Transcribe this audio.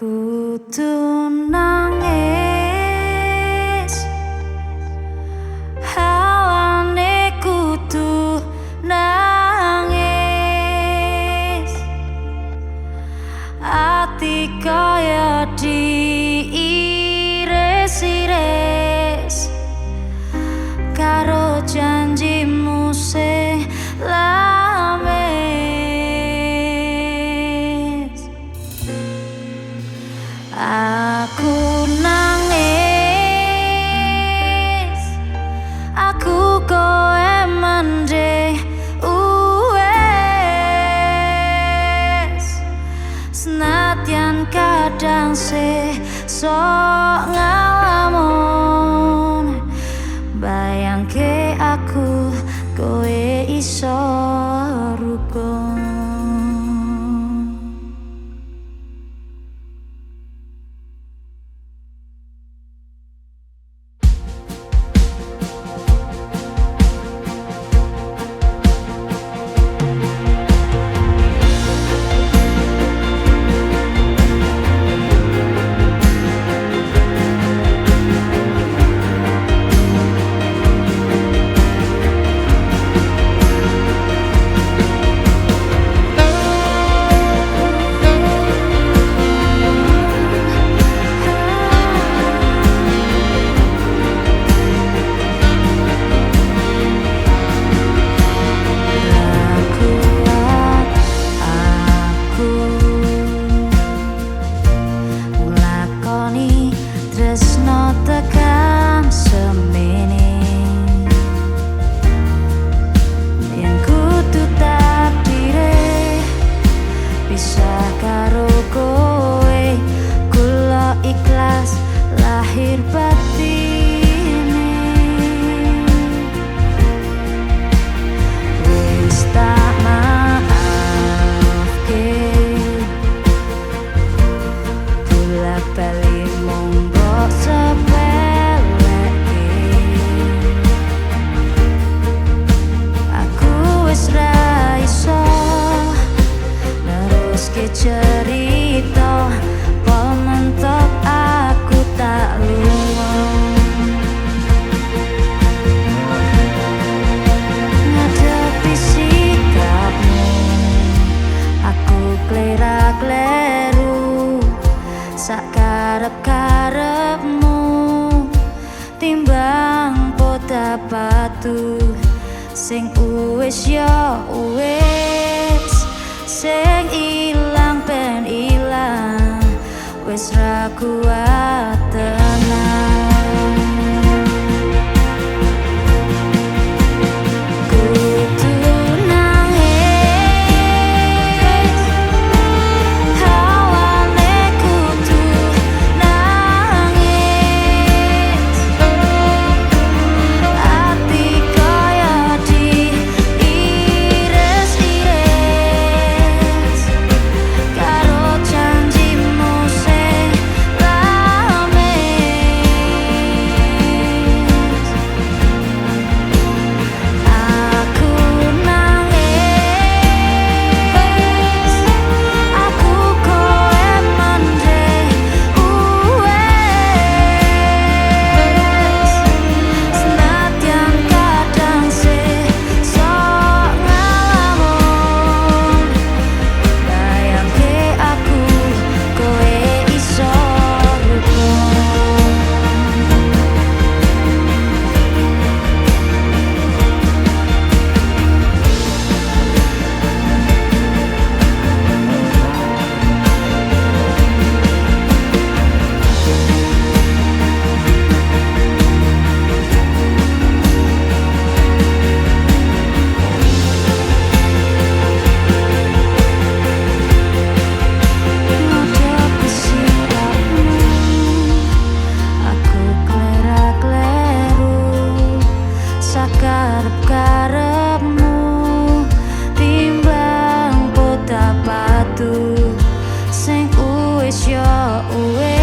Kudu nangis, hawane kudu nangis, ati kaya diiris-iris karo janjimu sing lamis. Aku nangis, aku koe mendhe uwes, senadyan kadang sok ngalamun, bayangke aku koe iso rukun. Tresno tekan semene, yen kudu takdire pisah karo kowe, kula ikhlas lahir batine. Wis tak maafke, bolak-balik sepeleke, aku wis ra iso neruske cerita, pol mentok aku tak lunga. Ngadepi sikapmu, aku klera-kleru, sak karep-karepmu, timbang poda batu sing uwis ya uwis, sing ilang ben ilang, wis ra kuat tenang. Karep-karepmu, timbang poda batu sing uwis ya uwis.